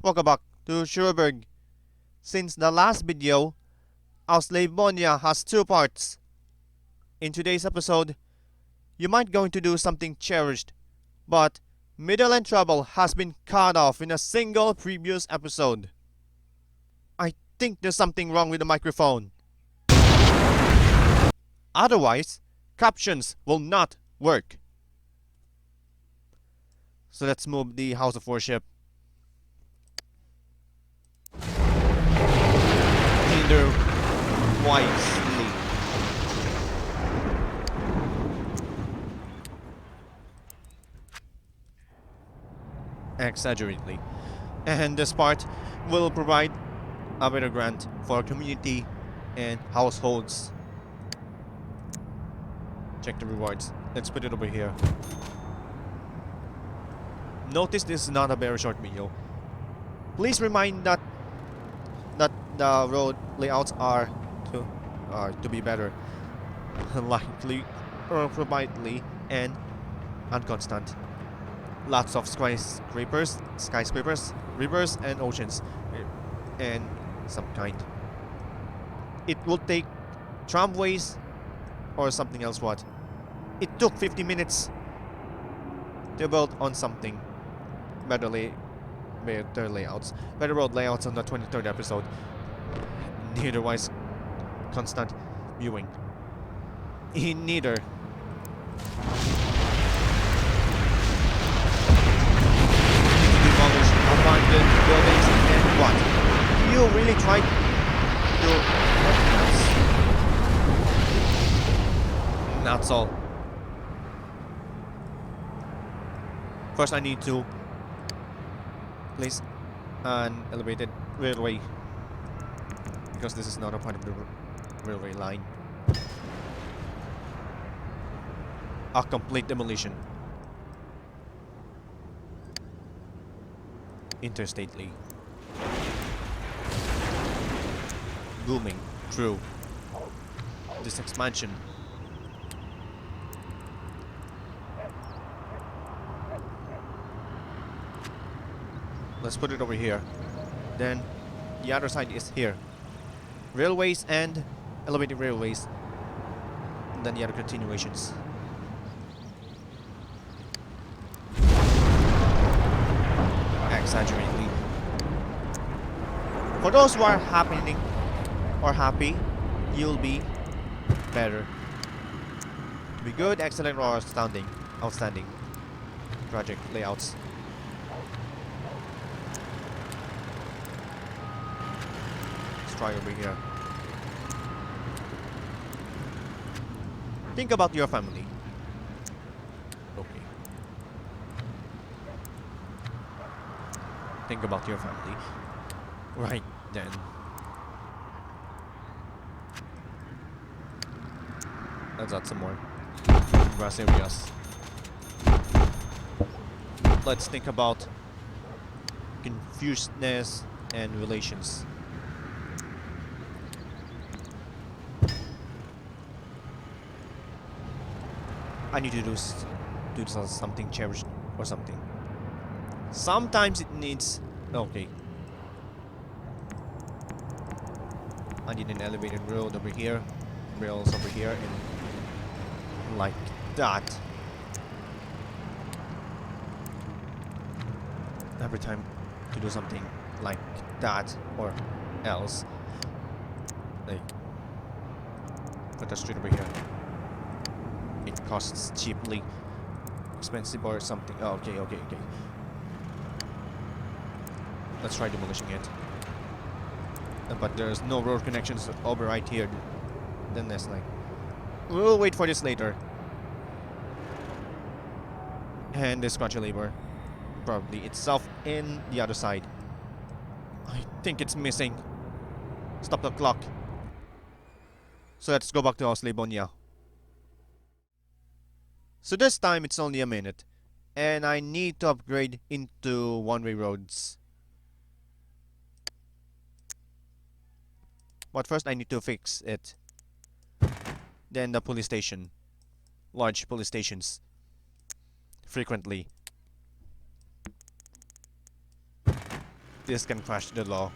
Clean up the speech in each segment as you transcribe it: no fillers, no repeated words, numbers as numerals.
welcome back to Schureberg. Since the last video, Auslavonia has two parts. In today's episode, you might going to do something cherished, but Middle and Trouble has been cut off in a single previous episode. I think there's something wrong with the microphone. Otherwise, captions will not work. So let's move the house of worship. Hinder wisely. Exaggeratedly. And this part will provide a better grant for community and households. Check the rewards. Let's put it over here. Notice this is not a very short video. Please remind that the road layouts are to be better, likely, providely, and unconstant. Lots of skyscrapers, rivers, and oceans, and some kind. It will take tramways or something else. What? It took 50 minutes to build on something. Better layouts. Better road layouts on the 23rd episode. Neither wise constant viewing. In neither. Demolish abandoned buildings and what? You really tried to... That's all. First I need to place an elevated railway, because this is not a part of the railway line. A complete demolition. Interstately. Booming through this expansion. Let's put it over here. Then the other side is here. Railways and elevated railways. And then the other continuations. Exaggeratedly. For those who are happy, you'll be better. To be good, excellent, or outstanding project layouts. Try over here. Think about your family. Okay. Think about your family. Right then. Let's add some more grass areas. Let's think about confusedness and relations. I need to do something cherished or something. Sometimes it needs... Okay. I need an elevated road over here. Rails over here. And like that. Every time to do something like that or else. Like... Put a street over here. It costs cheaply, expensive or something. Oh, okay. Let's try demolishing it. But there's no road connections over right here. Then there's like... We'll wait for this later. And this scratchy labor. Probably itself in the other side. I think it's missing. Stop the clock. So let's go back to Auslavonia. So this time it's only a minute, and I need to upgrade into one-way roads. But first I need to fix it. Then the police station. Large police stations. Frequently. this can crash the law.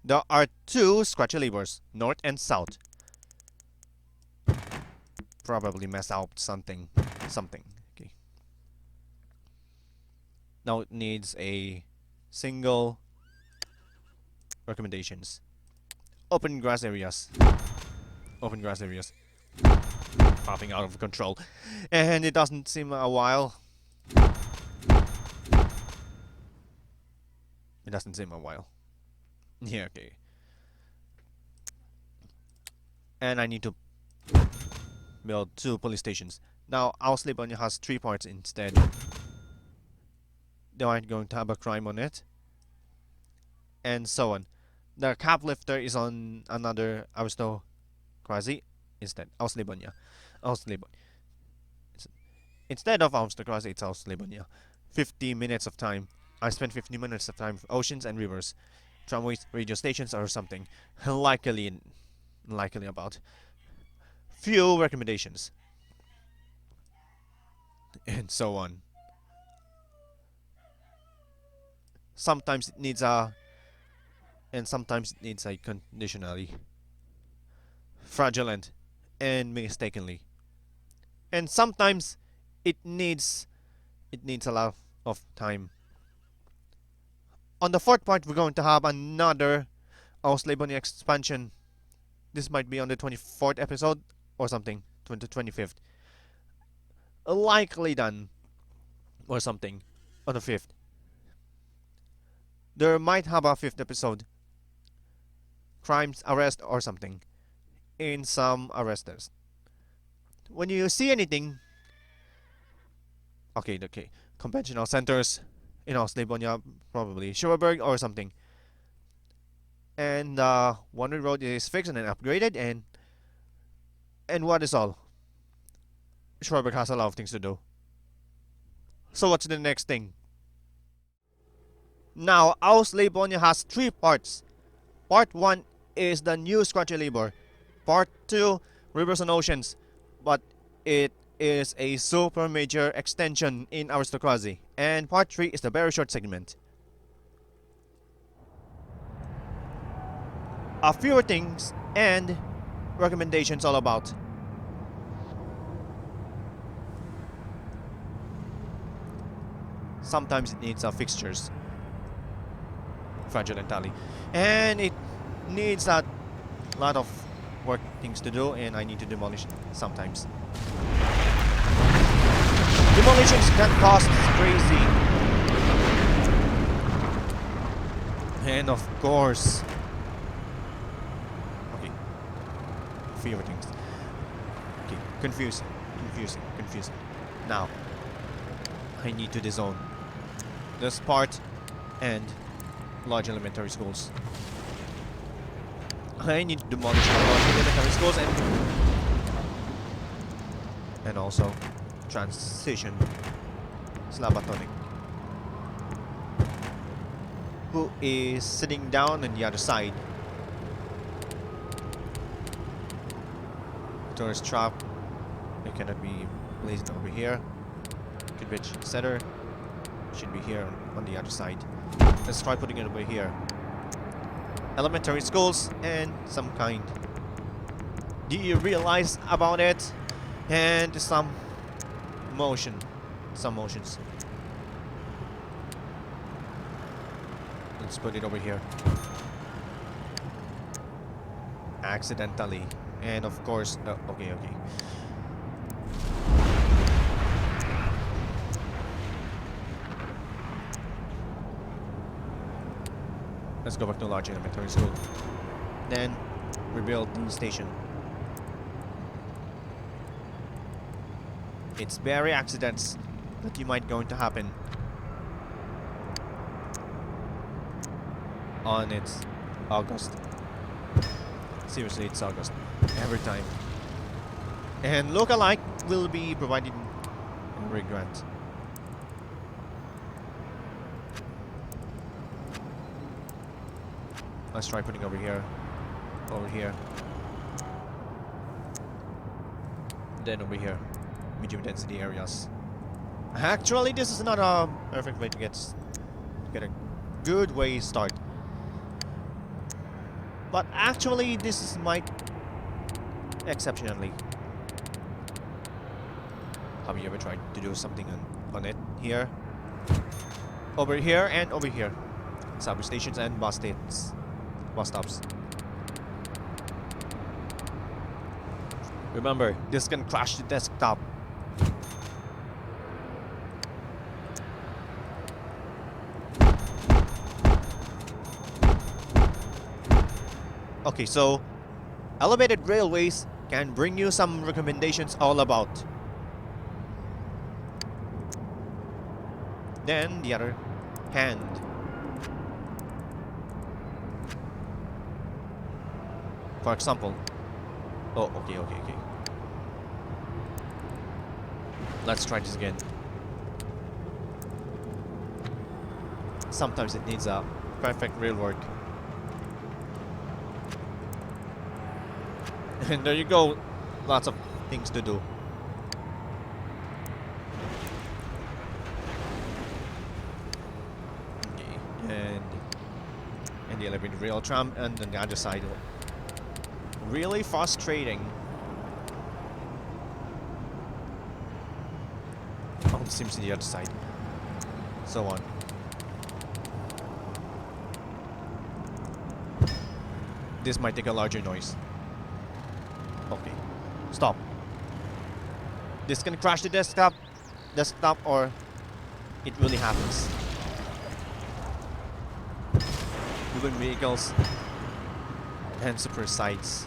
There are two scratchy levers, north and south. Probably mess out something. Okay. Now it needs a single recommendations. Open grass areas. Open grass areas. Popping out of control. And it doesn't seem a while. It doesn't seem a while. Yeah, okay. And I need to build 2 police stations. Now, Auslavonia has 3 parts instead. They aren't going to have a crime on it. And so on. The caplifter is on another Aristocrazy instead. Auslavonia. Instead of Aristocrazy, it's Auslavonia. 50 minutes of time. I spent 50 minutes of time with oceans and rivers. Tramways, radio stations or something. Likely about. Few recommendations. And so on. Sometimes it needs a... And sometimes it needs a conditionally. Fraudulent. And mistakenly. And sometimes it needs a lot of time. On the 4th part, we're going to have another Auslavonia expansion. This might be on the 24th episode or something, 25th. Likely done or something on the 5th. There might have a 5th episode. Crimes, arrest or something in some arresters. When you see anything, okay, conventional centers in Auslavonia, probably Schureberg or something. And one road is fixed and upgraded, and what is all? Schureberg has a lot of things to do. So what's the next thing? Now, Auslavonia has 3 parts. Part 1 is the new scratchy labor. Part 2, rivers and oceans. But it is a super major extension in Aristocrazy. And part 3 is the very short segment. A few things and recommendations all about. Sometimes it needs fixtures. Fraudulently. And it needs a lot of work things to do, and I need to demolish sometimes. Demolitions can cost crazy. And of course, okay, few things. Okay, confusing. Now, I need to disown this part and large elementary schools. I need to demolish the large elementary schools and also transition Slabatonic, who is sitting down on the other side. Tourist trap. It cannot be placed over here. Kidbridge center should be here on the other side. Let's try putting it over here. Elementary schools and some kind. Do you realize about it? And some motions. Let's put it over here. Accidentally. And of course, okay. Let's go back to large elementary school. Then rebuild the station. It's very accidents that you might going to happen on its August. Seriously, it's August every time. And lookalike will be provided every grant. Let's try putting over here, then over here, medium density areas. Actually, this is not a perfect way to get get a good way start. But actually, this is my exceptionally. Have you ever tried to do something on it here? Over here and over here. Subway stations and bus stops. Remember, this can crash the desktop. Okay, so elevated railways can bring you some recommendations all about. Then the other hand. For example. Oh, okay. Let's try this again. Sometimes it needs a perfect real work. And there you go. Lots of things to do. Okay, and the elevated rail tram and on the other side. Really frustrating. Oh, it seems to the other side. So on. This might take a larger noise. Okay, stop. This can crash the desktop or it really happens. Moving vehicles and super sites.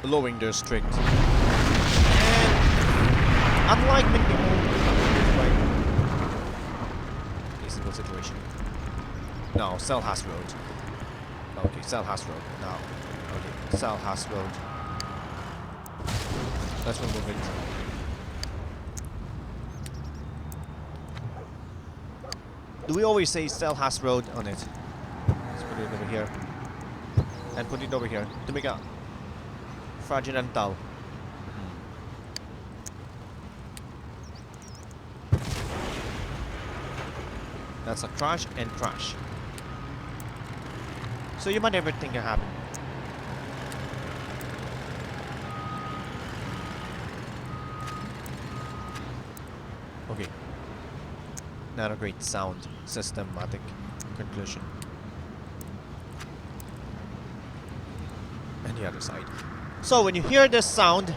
Lowering their strict. And unlike many people, a single situation. No, Selhas Road. Okay, Selhas Road. No. Okay, Selhas Road. Let's remove it. Do we always say Selhas Road on it? Let's put it over here. And put it over here to make a Fragilantal. That's a crash and crash. So you might never think it happened. Okay. Not a great sound systematic conclusion. And the other side. So when you hear this sound,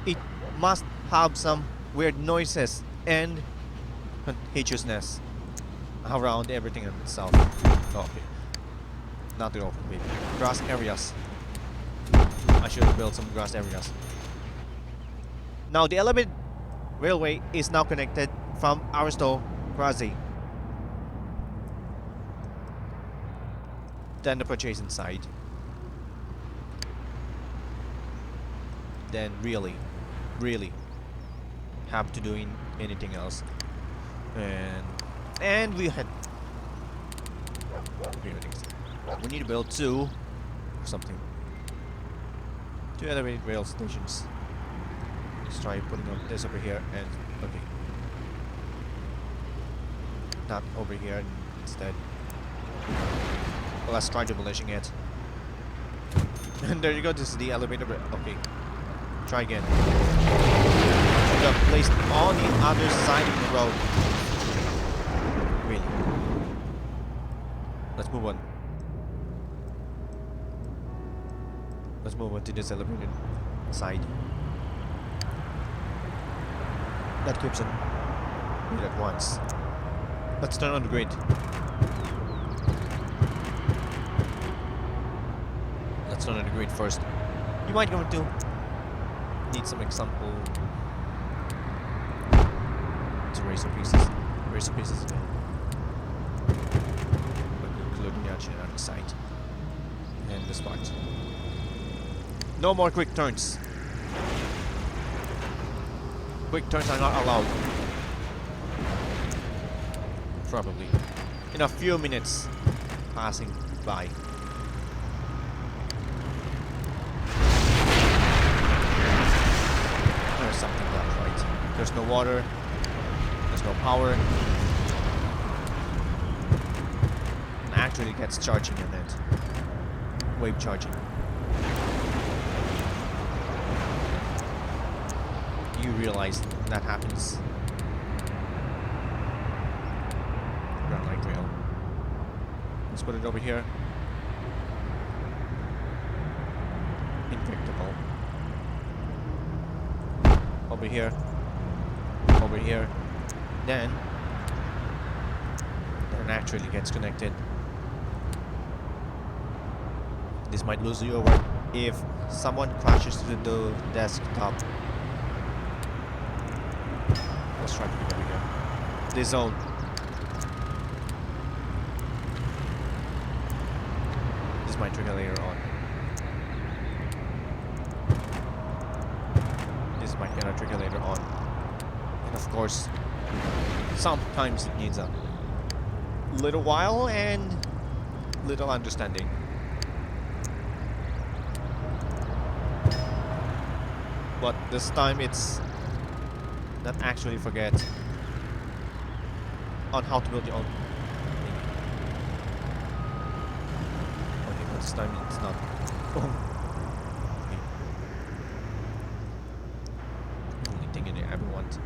it must have some weird noises and contagiousness around everything in itself. Okay. Not the open, maybe. Grass areas. I should have built some grass areas. Now the elevated railway is now connected from Aristocrazy. Then the purchasing side. Then really have to do anything else. And we had we need to build two or something. Two elevated rail stations. Let's try putting on this over here and okay. Not over here instead. Well, let's try demolishing it. And there you go, this is the elevator. Okay. Try again. Should have placed on the other side of the road. Really. Let's move on. Let's move on to this elevated side. That keeps on it at once. Let's turn on the grid. Let's turn on the grid first. You might go to need some example to razor pieces. Razor pieces again. Including the other side. And this part. No more quick turns. Quick turns are not allowed. Probably. In a few minutes passing by. water. There's no power. And actually gets charging in it. Wave charging. You realize that happens. Ground light rail. Let's put it over here. Invincible. Over here. Over here. Then naturally gets connected. This might lose you over if someone crashes to the desktop. Let's try to get over here. This zone. This might trigger later on. This might get a trigger later on. And of course, sometimes it needs a little while and little understanding. But this time it's not actually forget on how to build your own thing. Okay, but this time it's not. Oh. Okay. Only thing I ever want.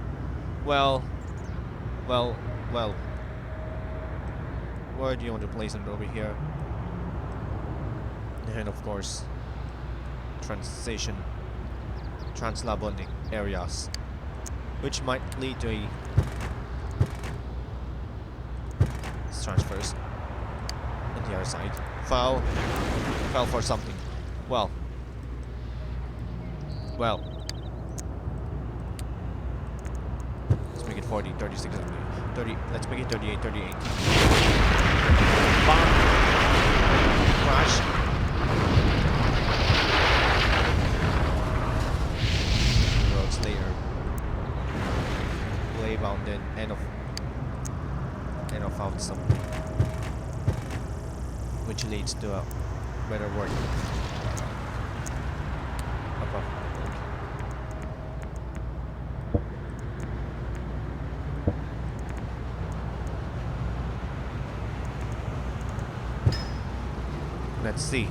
Well. Where do you want to place it? Over here? And of course, Auslavonia areas, which might lead to a transfers on the other side. Fell for something. Well. Let's make it 40, 36, 30. Let's make it 38, 38. Bomb. Crash. Later, play bounded and of found something which leads to a better work above. Let's see.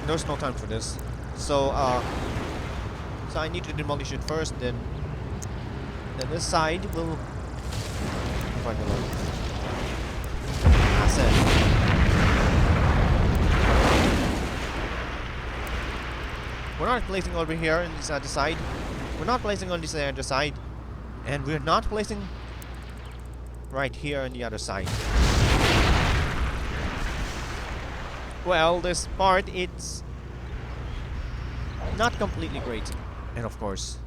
There's no time for this, so I need to demolish it first. Then this side will find a lot asset. We're not placing over here on this other side. We're not placing on this other side, and we're not placing right here on the other side. Well, this part, it's not completely great. And of course,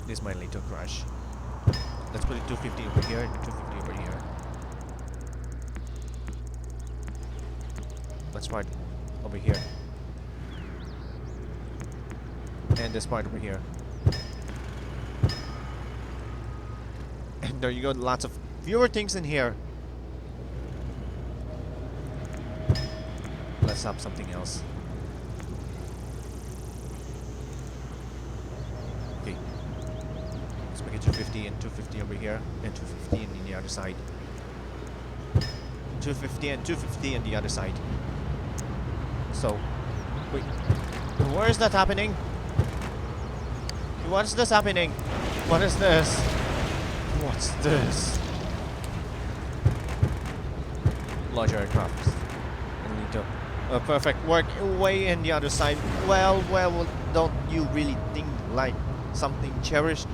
this might lead to a crash. Let's put it 250 over here and 250 over here. Let's part over here. And this part over here. And there you go, lots of fewer things in here. Let's have something else. Okay. Let's make it 250 and 250 over here, and 250 on the other side. 250 and 250 on the other side. So, wait. Where is that happening? What is this happening? What is this? What's this? Large aircraft. A perfect work way in the other side. Well, don't you really think like something cherished?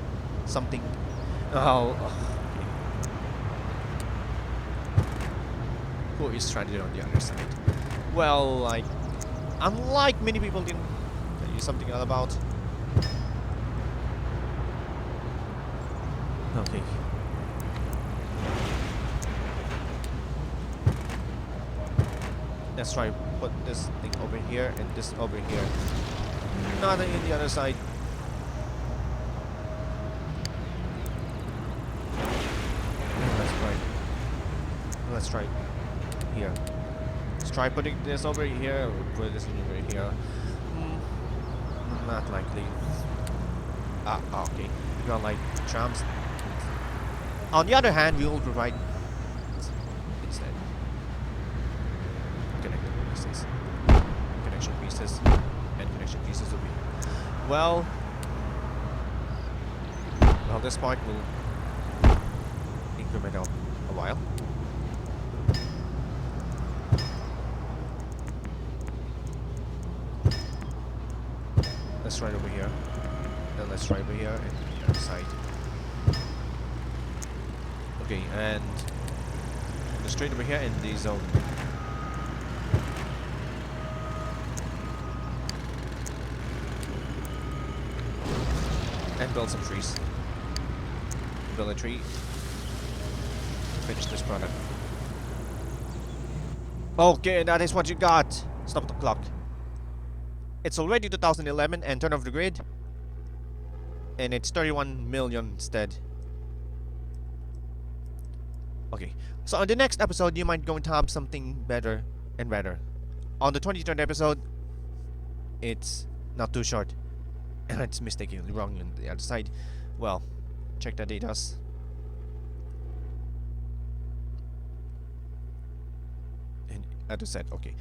Something... Oh... Who is trying to do it on the other side? Well, like... Unlike many people didn't tell you something about... Okay. Let's try put this thing over here and this over here. Nothing in the other side. Let's try here. Let's try putting this over here. Put this over here. Not likely. Okay. We got like trams. On the other hand, we will provide instead connected pieces, connection pieces, and connection pieces will be well. This part will increment out a while. Let's try it over here. Then let's try over here and the other side. Okay, and go straight over here in the zone. And build some trees. Build a tree. Finish this product. Okay, that is what you got. Stop the clock. It's already 2011 and turn off the grid. And it's 31 million instead. Okay, so on the next episode, you might going to have something better and better. On the 23rd episode, it's not too short. And it's mistakenly wrong on the other side. Well, check the data. And other side, okay.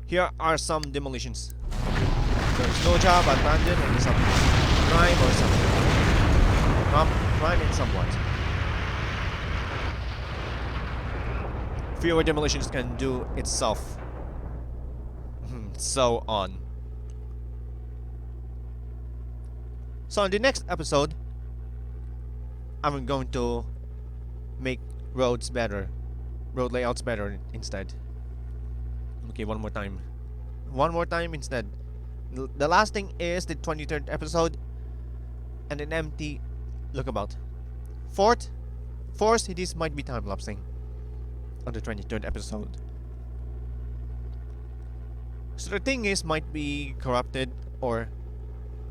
Here are some demolitions. There's no job, abandoned, and some crime or something. Crime and somewhat. Fewer demolitions can do itself. So on. So in the next episode, I'm going to make roads better. Road layouts better instead. Okay, one more time. One more time instead. The last thing is the 23rd episode. And an empty lookabout. Fourth, this might be time-lapsing. On the 23rd episode. So the thing is, might be corrupted or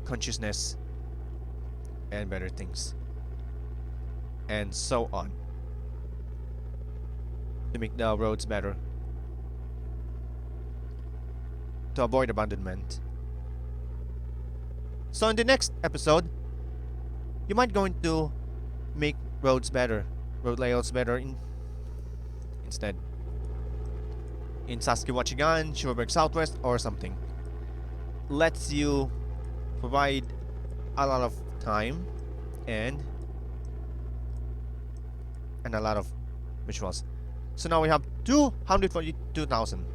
consciousness and better things. And so on. To make the roads better. To avoid abandonment. So in the next episode, you might going to make roads better. Road layouts better instead. In Saskatchewan, Schureberg Southwest or something. Lets you provide a lot of time and a lot of visuals. So now we have 242,000.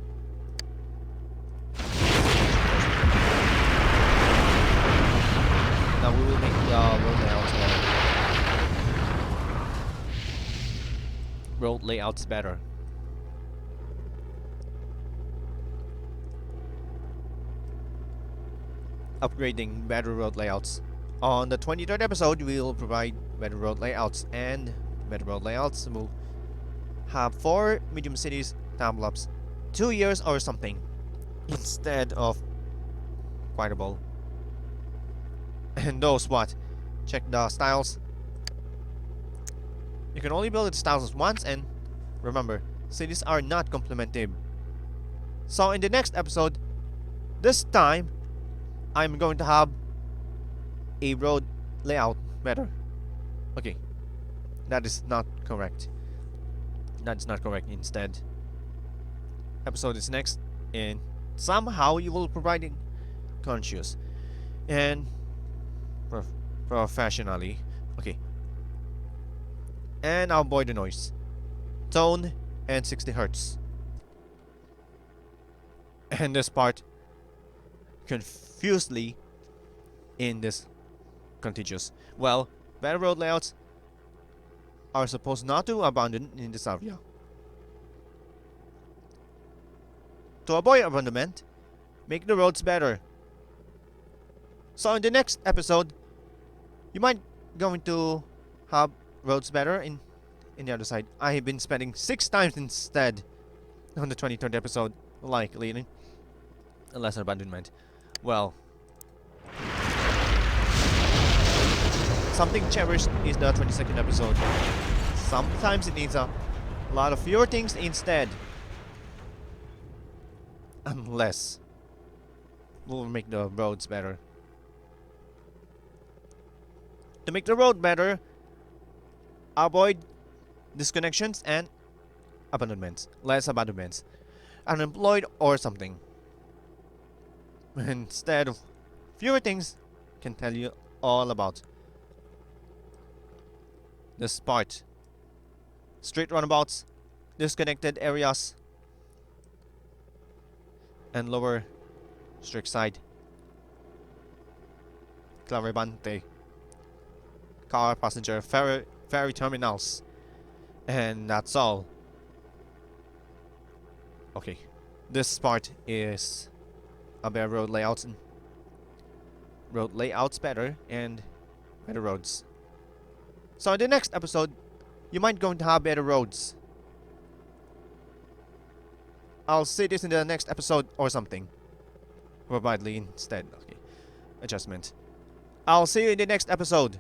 Now we will make the road layouts better. Road layouts better. Upgrading better road layouts. On the 23rd episode, we will provide better road layouts, and better road layouts will have 4 medium cities time-lapse 2 years or something instead of quitable. And those what? Check the styles. You can only build the styles once, and remember, cities are not complementive. So in the next episode, this time I'm going to have a road layout better. Okay, that is not correct. That is not correct. Instead, episode is next, and somehow you will provide conscious and professionally. Okay, and I'll avoid the noise, tone, and 60 hertz. And this part confusedly in this contiguous. Well, better road layouts are supposed not to abandon in this area. To avoid abandonment, make the roads better. So in the next episode, you might going to have roads better in the other side. I have been spending 6 times instead on the 23rd episode, likely less abandonment. Well, something cherished is the 22nd episode. Sometimes it needs a A lot of fewer things instead. Unless we'll make the roads better. To make the road better, avoid disconnections and abandonments. Less abandonments. Unemployed or something. Instead of fewer things, can tell you all about this part. Street runabouts, disconnected areas, and lower strict side. Claribante. Car passenger ferry terminals. And that's all. Okay. This part is a better road layouts better and better roads. So in the next episode, you might going to have better roads. I'll say this in the next episode or something. Probably instead. Okay. Adjustment. I'll see you in the next episode.